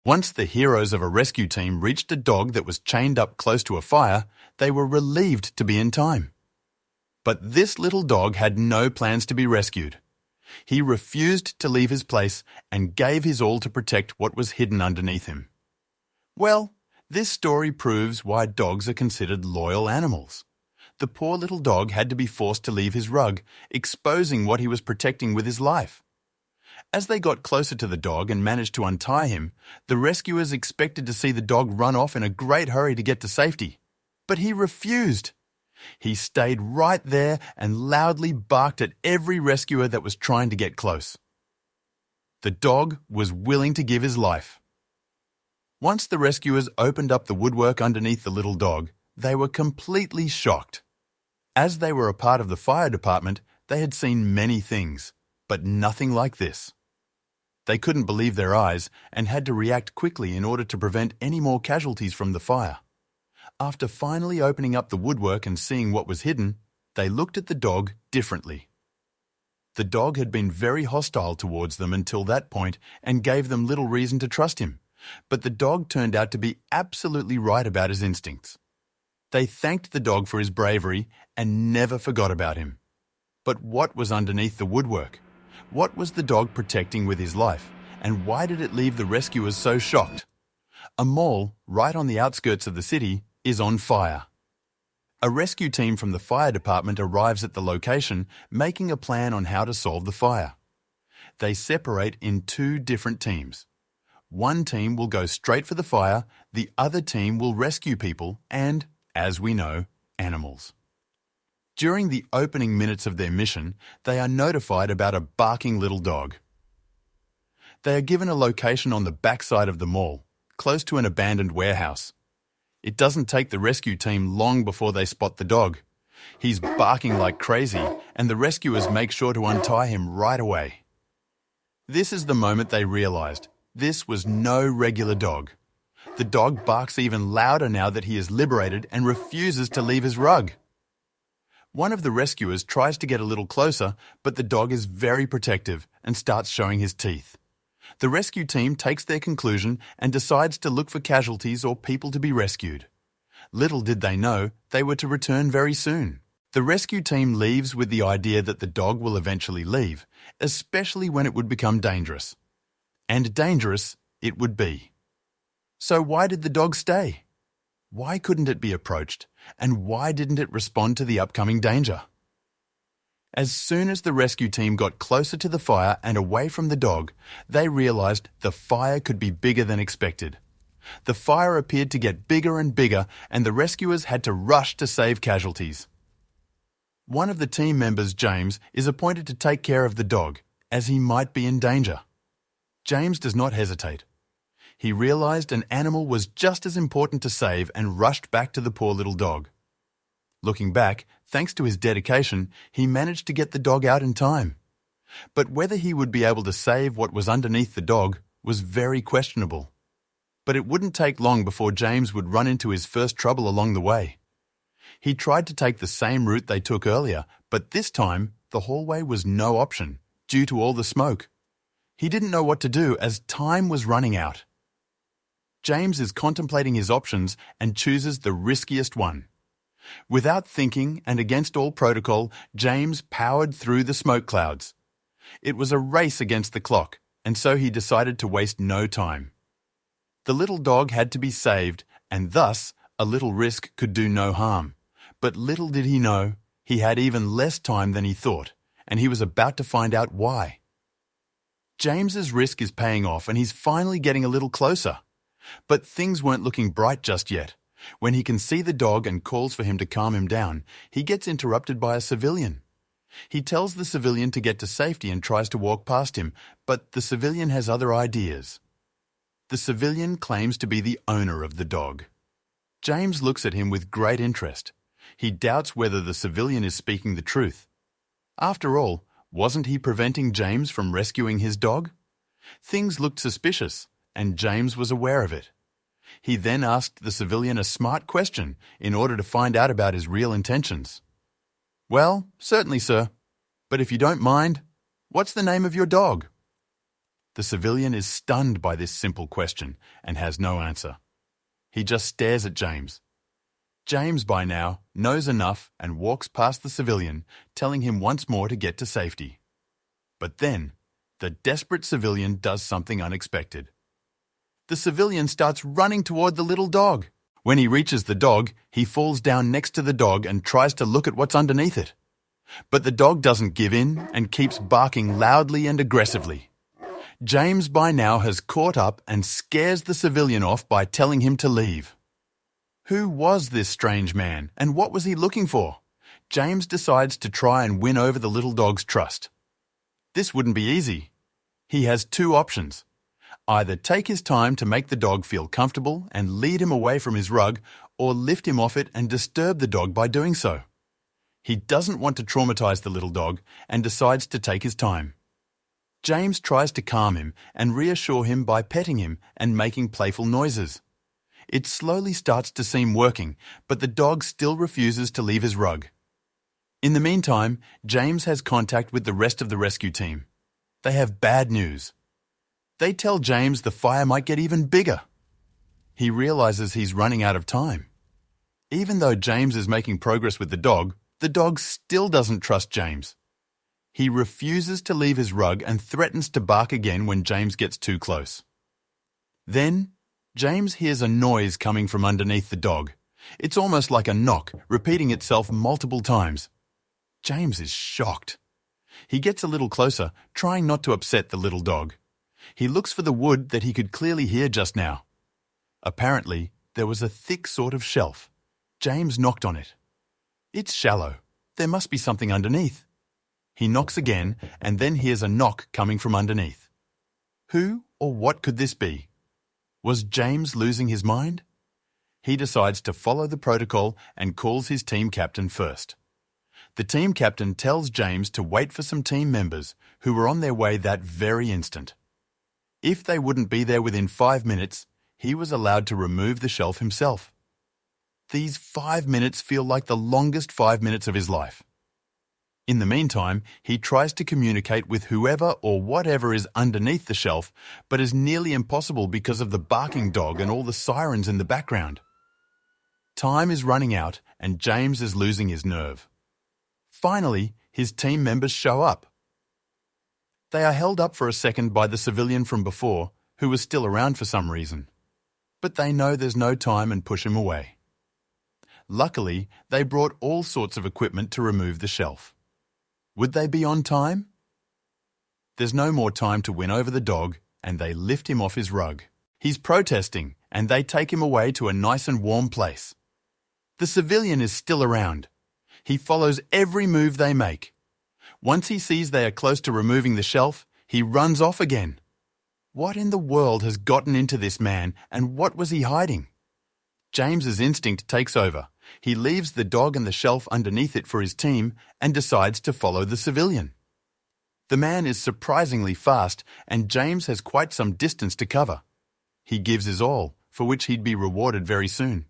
Once the heroes of a rescue team reached a dog that was chained up close to a fire, they were relieved to be in time. But this little dog had no plans to be rescued. He refused to leave his place and gave his all to protect what was hidden underneath him. Well, this story proves why dogs are considered loyal animals. The poor little dog had to be forced to leave his rug, exposing what he was protecting with his life. As they got closer to the dog and managed to untie him, the rescuers expected to see the dog run off in a great hurry to get to safety. But he refused. He stayed right there and loudly barked at every rescuer that was trying to get close. The dog was willing to give his life. Once the rescuers opened up the woodwork underneath the little dog, they were completely shocked. As they were a part of the fire department, they had seen many things, but nothing like this. They couldn't believe their eyes and had to react quickly in order to prevent any more casualties from the fire. After finally opening up the woodwork and seeing what was hidden, they looked at the dog differently. The dog had been very hostile towards them until that point and gave them little reason to trust him, but the dog turned out to be absolutely right about his instincts. They thanked the dog for his bravery and never forgot about him. But what was underneath the woodwork? What was the dog protecting with his life, and why did it leave the rescuers so shocked? A mall, right on the outskirts of the city, is on fire. A rescue team from the fire department arrives at the location, making a plan on how to solve the fire. They separate in two different teams. One team will go straight for the fire, the other team will rescue people and, as we know, animals. During the opening minutes of their mission, they are notified about a barking little dog. They are given a location on the backside of the mall, close to an abandoned warehouse. It doesn't take the rescue team long before they spot the dog. He's barking like crazy, and the rescuers make sure to untie him right away. This is the moment they realized this was no regular dog. The dog barks even louder now that he is liberated and refuses to leave his rug. One of the rescuers tries to get a little closer, but the dog is very protective and starts showing his teeth. The rescue team takes their conclusion and decides to look for casualties or people to be rescued. Little did they know they were to return very soon. The rescue team leaves with the idea that the dog will eventually leave, especially when it would become dangerous. And dangerous it would be. So why did the dog stay? Why couldn't it be approached? And why didn't it respond to the upcoming danger? As soon as the rescue team got closer to the fire and away from the dog, they realized the fire could be bigger than expected. The fire appeared to get bigger and bigger, and the rescuers had to rush to save casualties. One of the team members, James, is appointed to take care of the dog, as he might be in danger. James does not hesitate. He realized an animal was just as important to save and rushed back to the poor little dog. Looking back, thanks to his dedication, he managed to get the dog out in time. But whether he would be able to save what was underneath the dog was very questionable. But it wouldn't take long before James would run into his first trouble along the way. He tried to take the same route they took earlier, but this time the hallway was no option, due to all the smoke. He didn't know what to do as time was running out. James is contemplating his options and chooses the riskiest one. Without thinking and against all protocol, James powered through the smoke clouds. It was a race against the clock, and so he decided to waste no time. The little dog had to be saved, and thus a little risk could do no harm. But little did he know, he had even less time than he thought, and he was about to find out why. James's risk is paying off, and he's finally getting a little closer. But things weren't looking bright just yet. When he can see the dog and calls for him to calm him down, he gets interrupted by a civilian. He tells the civilian to get to safety and tries to walk past him, but the civilian has other ideas. The civilian claims to be the owner of the dog. James looks at him with great interest. He doubts whether the civilian is speaking the truth. After all, wasn't he preventing James from rescuing his dog? Things looked suspicious, and James was aware of it. He then asked the civilian a smart question in order to find out about his real intentions. "Well, certainly, sir. But if you don't mind, what's the name of your dog?" The civilian is stunned by this simple question and has no answer. He just stares at James. James, by now, knows enough and walks past the civilian, telling him once more to get to safety. But then, the desperate civilian does something unexpected. The civilian starts running toward the little dog. When he reaches the dog, he falls down next to the dog and tries to look at what's underneath it. But the dog doesn't give in and keeps barking loudly and aggressively. James by now has caught up and scares the civilian off by telling him to leave. Who was this strange man and what was he looking for? James decides to try and win over the little dog's trust. This wouldn't be easy. He has two options. Either take his time to make the dog feel comfortable and lead him away from his rug, or lift him off it and disturb the dog by doing so. He doesn't want to traumatize the little dog and decides to take his time. James tries to calm him and reassure him by petting him and making playful noises. It slowly starts to seem working, but the dog still refuses to leave his rug. In the meantime, James has contact with the rest of the rescue team. They have bad news. They tell James the fire might get even bigger. He realizes he's running out of time. Even though James is making progress with the dog still doesn't trust James. He refuses to leave his rug and threatens to bark again when James gets too close. Then, James hears a noise coming from underneath the dog. It's almost like a knock, repeating itself multiple times. James is shocked. He gets a little closer, trying not to upset the little dog. He looks for the wood that he could clearly hear just now. Apparently, there was a thick sort of shelf. James knocked on it. It's shallow. There must be something underneath. He knocks again and then hears a knock coming from underneath. Who or what could this be? Was James losing his mind? He decides to follow the protocol and calls his team captain first. The team captain tells James to wait for some team members who were on their way that very instant. If they wouldn't be there within 5 minutes, he was allowed to remove the shelf himself. These 5 minutes feel like the longest 5 minutes of his life. In the meantime, he tries to communicate with whoever or whatever is underneath the shelf, but is nearly impossible because of the barking dog and all the sirens in the background. Time is running out and James is losing his nerve. Finally, his team members show up. They are held up for a second by the civilian from before, who was still around for some reason. But they know there's no time and push him away. Luckily, they brought all sorts of equipment to remove the shelf. Would they be on time? There's no more time to win over the dog, and they lift him off his rug. He's protesting, and they take him away to a nice and warm place. The civilian is still around. He follows every move they make. Once he sees they are close to removing the shelf, he runs off again. What in the world has gotten into this man, and what was he hiding? James's instinct takes over. He leaves the dog and the shelf underneath it for his team and decides to follow the civilian. The man is surprisingly fast, and James has quite some distance to cover. He gives his all, for which he'd be rewarded very soon.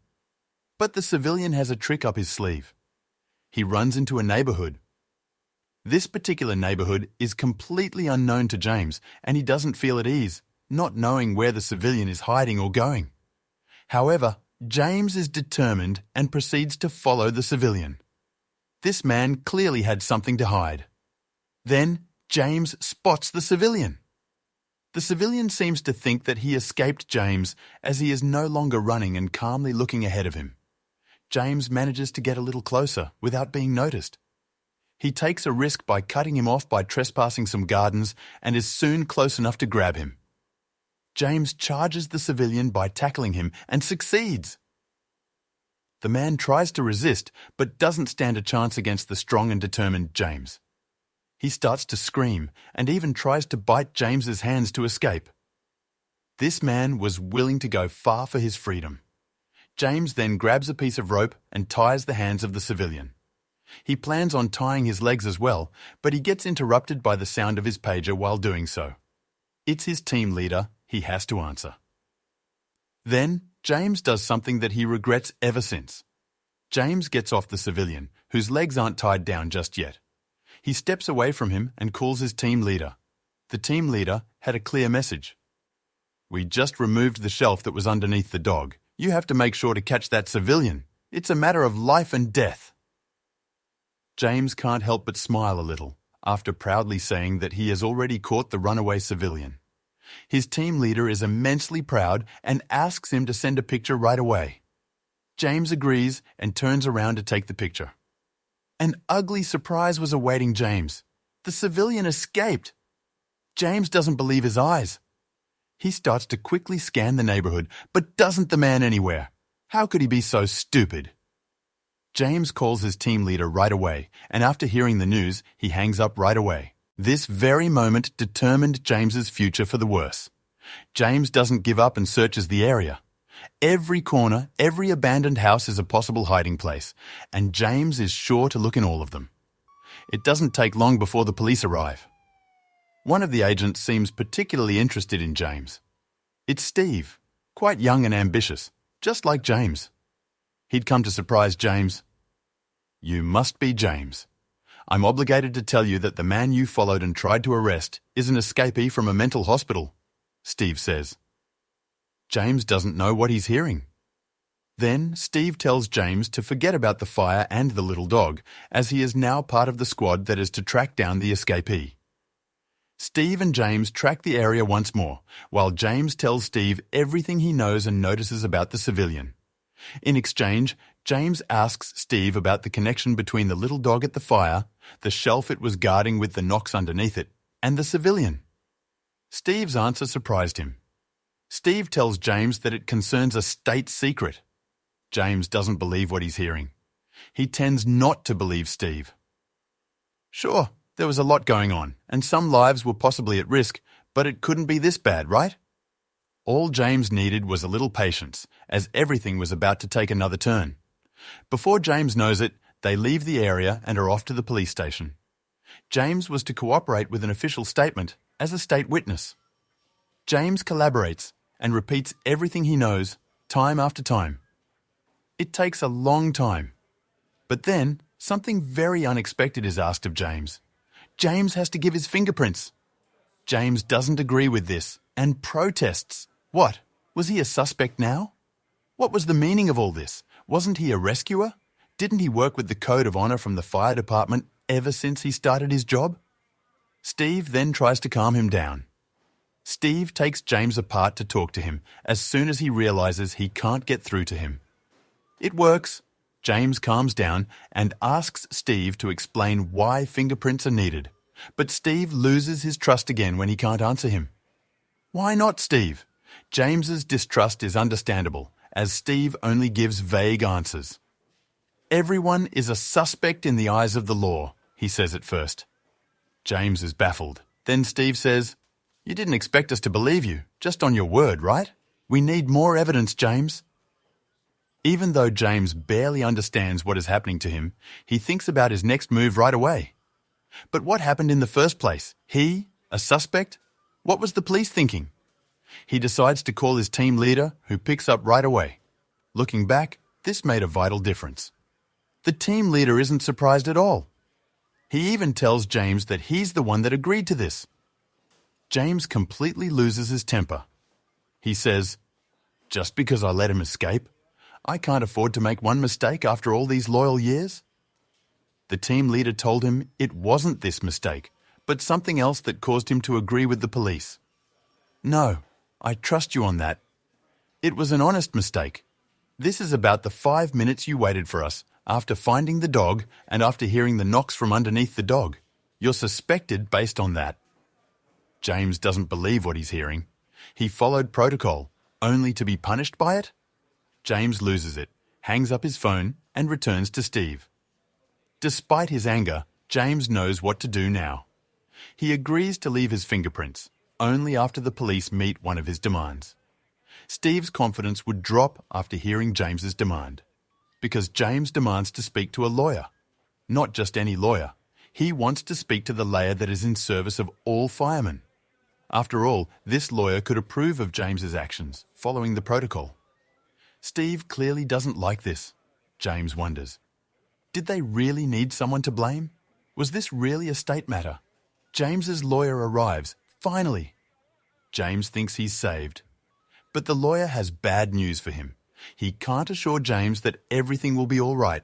But the civilian has a trick up his sleeve. He runs into a neighborhood. This particular neighborhood is completely unknown to James, and he doesn't feel at ease, not knowing where the civilian is hiding or going. However, James is determined and proceeds to follow the civilian. This man clearly had something to hide. Then James spots the civilian. The civilian seems to think that he escaped James as he is no longer running and calmly looking ahead of him. James manages to get a little closer without being noticed. He takes a risk by cutting him off by trespassing some gardens and is soon close enough to grab him. James charges the civilian by tackling him and succeeds. The man tries to resist but doesn't stand a chance against the strong and determined James. He starts to scream and even tries to bite James's hands to escape. This man was willing to go far for his freedom. James then grabs a piece of rope and ties the hands of the civilian. He plans on tying his legs as well, but he gets interrupted by the sound of his pager while doing so. It's his team leader. He has to answer. Then, James does something that he regrets ever since. James gets off the civilian, whose legs aren't tied down just yet. He steps away from him and calls his team leader. The team leader had a clear message. "We just removed the shelf that was underneath the dog. You have to make sure to catch that civilian. It's a matter of life and death." James can't help but smile a little after proudly saying that he has already caught the runaway civilian. His team leader is immensely proud and asks him to send a picture right away. James agrees and turns around to take the picture. An ugly surprise was awaiting James. The civilian escaped. James doesn't believe his eyes. He starts to quickly scan the neighborhood, but doesn't the man anywhere. How could he be so stupid? James calls his team leader right away, and after hearing the news, he hangs up right away. This very moment determined James's future for the worse. James doesn't give up and searches the area. Every corner, every abandoned house is a possible hiding place, and James is sure to look in all of them. It doesn't take long before the police arrive. One of the agents seems particularly interested in James. It's Steve, quite young and ambitious, just like James. He'd come to surprise James. "You must be James. I'm obligated to tell you that the man you followed and tried to arrest is an escapee from a mental hospital," Steve says. James doesn't know what he's hearing. Then Steve tells James to forget about the fire and the little dog, as he is now part of the squad that is to track down the escapee. Steve and James track the area once more, while James tells Steve everything he knows and notices about the civilian. In exchange, James asks Steve about the connection between the little dog at the fire, the shelf it was guarding with the knocks underneath it, and the civilian. Steve's answer surprised him. Steve tells James that it concerns a state secret. James doesn't believe what he's hearing. He tends not to believe Steve. Sure, there was a lot going on, and some lives were possibly at risk, but it couldn't be this bad, right? All James needed was a little patience, as everything was about to take another turn. Before James knows it, they leave the area and are off to the police station. James was to cooperate with an official statement as a state witness. James collaborates and repeats everything he knows, time after time. It takes a long time. But then, something very unexpected is asked of James. James has to give his fingerprints. James doesn't agree with this and protests. What? Was he a suspect now? What was the meaning of all this? Wasn't he a rescuer? Didn't he work with the code of honor from the fire department ever since he started his job? Steve then tries to calm him down. Steve takes James apart to talk to him as soon as he realizes he can't get through to him. It works. James calms down and asks Steve to explain why fingerprints are needed. But Steve loses his trust again when he can't answer him. Why not, Steve? James's distrust is understandable, as Steve only gives vague answers. "Everyone is a suspect in the eyes of the law," he says at first. James is baffled. Then Steve says, "You didn't expect us to believe you, just on your word, right? We need more evidence, James." Even though James barely understands what is happening to him, he thinks about his next move right away. But what happened in the first place? He, a suspect? What was the police thinking? He decides to call his team leader, who picks up right away. Looking back, this made a vital difference. The team leader isn't surprised at all. He even tells James that he's the one that agreed to this. James completely loses his temper. He says, "Just because I let him escape? I can't afford to make one mistake after all these loyal years." The team leader told him it wasn't this mistake, but something else that caused him to agree with the police. "No, I trust you on that. It was an honest mistake. This is about the 5 minutes you waited for us after finding the dog and after hearing the knocks from underneath the dog. You're suspected based on that." James doesn't believe what he's hearing. He followed protocol, only to be punished by it? James loses it, hangs up his phone, and returns to Steve. Despite his anger, James knows what to do now. He agrees to leave his fingerprints, only after the police meet one of his demands. Steve's confidence would drop after hearing James's demand, because James demands to speak to a lawyer. Not just any lawyer. He wants to speak to the layer that is in service of all firemen. After all, this lawyer could approve of James's actions, following the protocol. Steve clearly doesn't like this. James wonders. Did they really need someone to blame? Was this really a state matter? James's lawyer arrives, finally. James thinks he's saved. But the lawyer has bad news for him. He can't assure James that everything will be all right.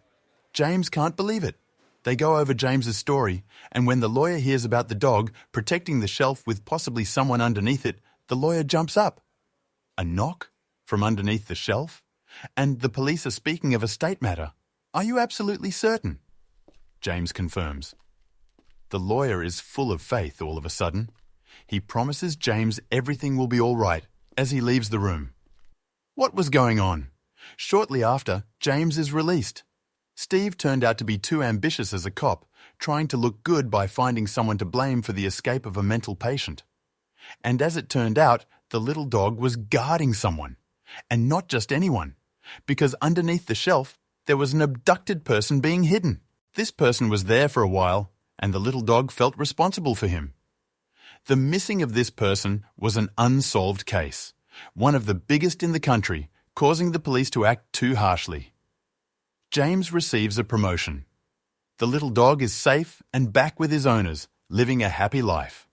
James can't believe it. They go over James's story, and when the lawyer hears about the dog protecting the shelf with possibly someone underneath it, the lawyer jumps up. A knock from underneath the shelf? And the police are speaking of a state matter. Are you absolutely certain? James confirms. The lawyer is full of faith all of a sudden. He promises James everything will be all right as he leaves the room. What was going on? Shortly after, James is released. Steve turned out to be too ambitious as a cop, trying to look good by finding someone to blame for the escape of a mental patient. And as it turned out, the little dog was guarding someone. And not just anyone, because underneath the shelf, there was an abducted person being hidden. This person was there for a while, and the little dog felt responsible for him. The missing of this person was an unsolved case, one of the biggest in the country, causing the police to act too harshly. James receives a promotion. The little dog is safe and back with his owners, living a happy life.